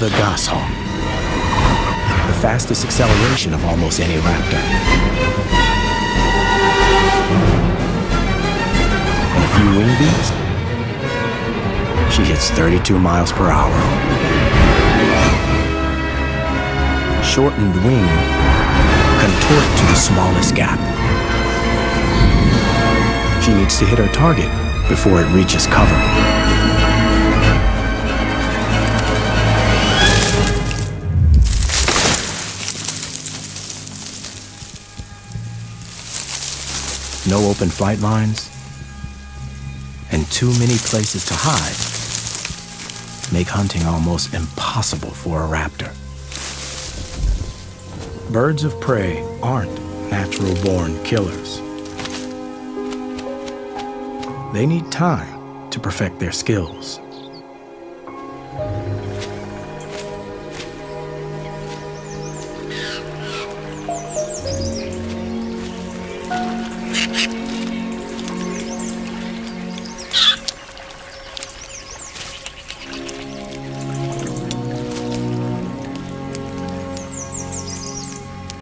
the goshawk, the fastest acceleration of almost any raptor. And a few wing beats, she hits 32 miles per hour. Shortened wing contort to the smallest gap. She needs to hit her target before it reaches cover. No open flight lines and too many places to hide make hunting almost impossible for a raptor. Birds of prey aren't natural-born killers. They need time to perfect their skills.